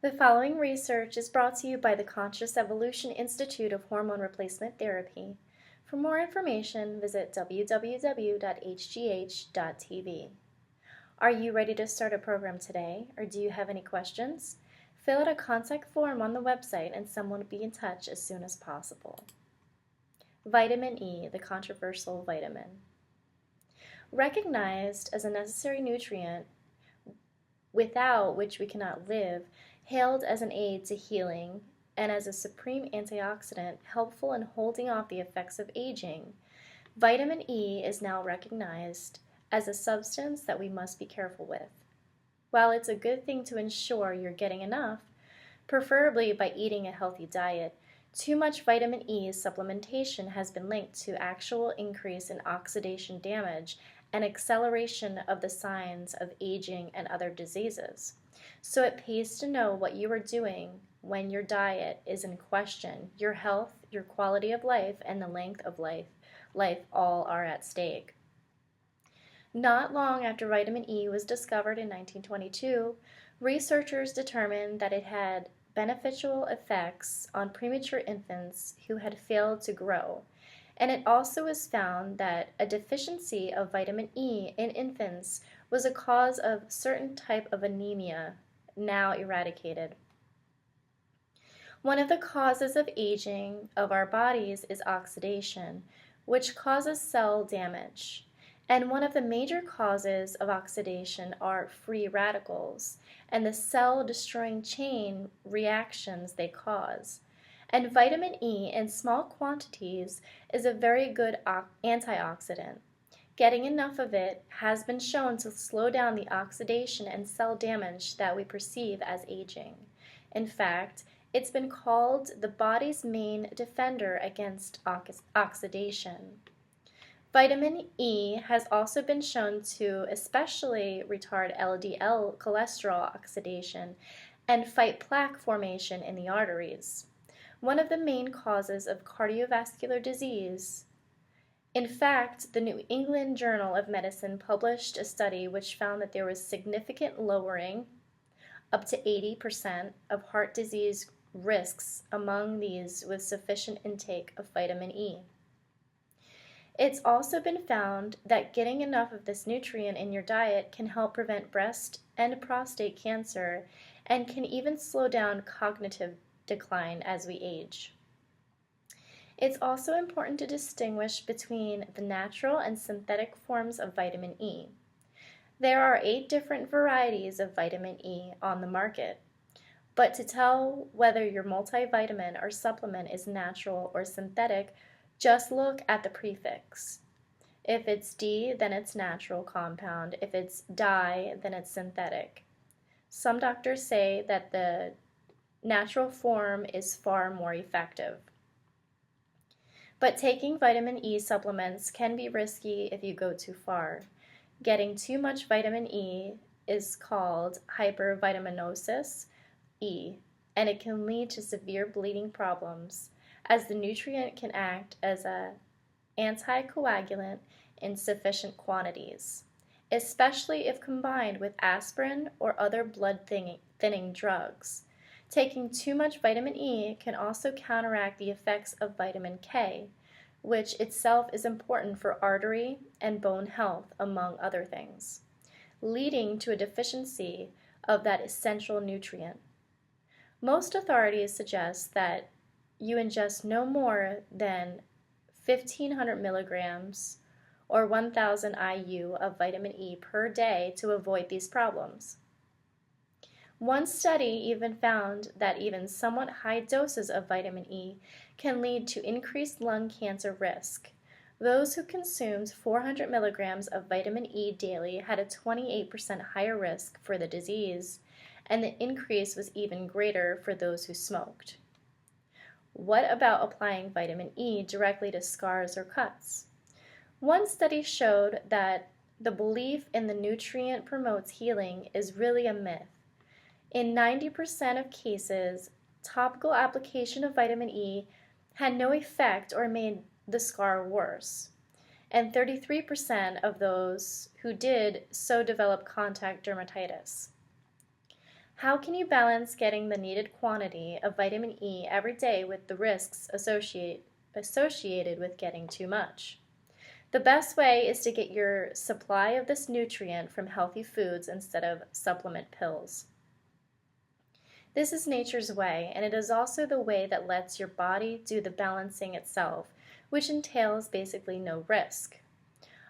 The following research is brought to you by the Conscious Evolution Institute of Hormone Replacement Therapy. For more information, visit www.hgh.tv. Are you ready to start a program today, or do you have any questions? Fill out a contact form on the website and someone will be in touch as soon as possible. Vitamin E, the controversial vitamin. Recognized as a necessary nutrient without which we cannot live, hailed as an aid to healing, and as a supreme antioxidant helpful in holding off the effects of aging, vitamin E is now recognized as a substance that we must be careful with. While it's a good thing to ensure you're getting enough, preferably by eating a healthy diet, too much vitamin E supplementation has been linked to actual increase in oxidation damage and acceleration of the signs of aging and other diseases. So it pays to know what you are doing when your diet is in question. Your health, your quality of life, and the length of life all are at stake. Not long after vitamin E was discovered in 1922, researchers determined that it had beneficial effects on premature infants who had failed to grow. And it also was found that a deficiency of vitamin E in infants was a cause of certain type of anemia, now eradicated. One of the causes of aging of our bodies is oxidation, which causes cell damage. And one of the major causes of oxidation are free radicals and the cell-destroying chain reactions they cause. And vitamin E in small quantities is a very good antioxidant. Getting enough of it has been shown to slow down the oxidation and cell damage that we perceive as aging. In fact, it's been called the body's main defender against oxidation. Vitamin E has also been shown to especially retard LDL cholesterol oxidation and fight plaque formation in the arteries, one of the main causes of cardiovascular disease. In fact, the New England Journal of Medicine published a study which found that there was significant lowering, up to 80%, of heart disease risks among these with sufficient intake of vitamin E. It's also been found that getting enough of this nutrient in your diet can help prevent breast and prostate cancer and can even slow down cognitive decline as we age. It's also important to distinguish between the natural and synthetic forms of vitamin E. There are 8 different varieties of vitamin E on the market, but to tell whether your multivitamin or supplement is natural or synthetic, just look at the prefix. If it's D, then it's natural compound. If it's di, then it's synthetic. Some doctors say that the natural form is far more effective. But taking vitamin E supplements can be risky if you go too far. Getting too much vitamin E is called hypervitaminosis E, and it can lead to severe bleeding problems, as the nutrient can act as an anticoagulant in sufficient quantities, especially if combined with aspirin or other blood thinning drugs. Taking too much vitamin E can also counteract the effects of vitamin K, which itself is important for artery and bone health, among other things, leading to a deficiency of that essential nutrient. Most authorities suggest that you ingest no more than 1,500 milligrams or 1,000 IU of vitamin E per day to avoid these problems. One study even found that even somewhat high doses of vitamin E can lead to increased lung cancer risk. Those who consumed 400 milligrams of vitamin E daily had a 28% higher risk for the disease, and the increase was even greater for those who smoked. What about applying vitamin E directly to scars or cuts? One study showed that the belief in the nutrient promotes healing is really a myth. In 90% of cases, topical application of vitamin E had no effect or made the scar worse, and 33% of those who did so developed contact dermatitis. How can you balance getting the needed quantity of vitamin E every day with the risks associated with getting too much? The best way is to get your supply of this nutrient from healthy foods instead of supplement pills. This is nature's way, and it is also the way that lets your body do the balancing itself, which entails basically no risk.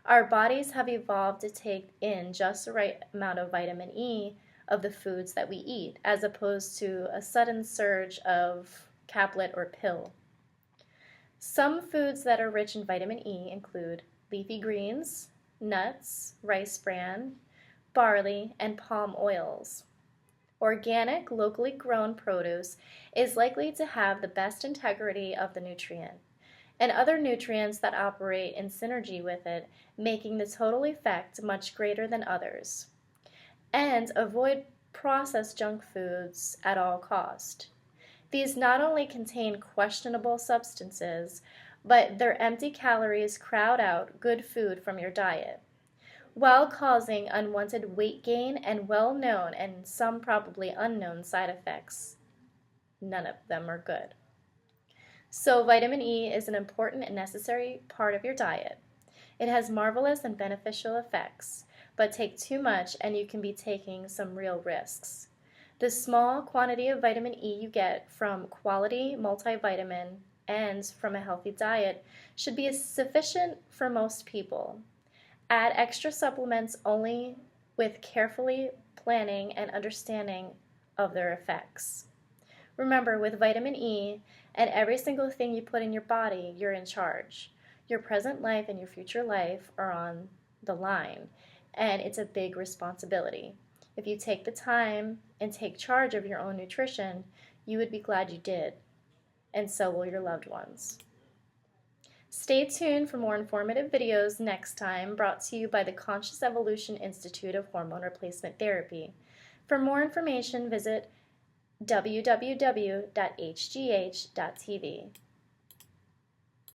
Our bodies have evolved to take in just the right amount of vitamin E of the foods that we eat, as opposed to a sudden surge of caplet or pill. Some foods that are rich in vitamin E include leafy greens, nuts, rice bran, barley, and palm oils. Organic, locally grown produce is likely to have the best integrity of the nutrient, and other nutrients that operate in synergy with it, making the total effect much greater than others. And avoid processed junk foods at all cost. These not only contain questionable substances, but their empty calories crowd out good food from your diet, while causing unwanted weight gain and well-known and some probably unknown side effects. None of them are good. So vitamin E is an important and necessary part of your diet. It has marvelous and beneficial effects, but take too much and you can be taking some real risks. The small quantity of vitamin E you get from quality multivitamin and from a healthy diet should be sufficient for most people. Add extra supplements only with carefully planning and understanding of their effects. Remember, with vitamin E and every single thing you put in your body, you're in charge. Your present life and your future life are on the line, and it's a big responsibility. If you take the time and take charge of your own nutrition, you would be glad you did, and so will your loved ones. Stay tuned for more informative videos next time, brought to you by the Conscious Evolution Institute of Hormone Replacement Therapy. For more information, visit www.hgh.tv.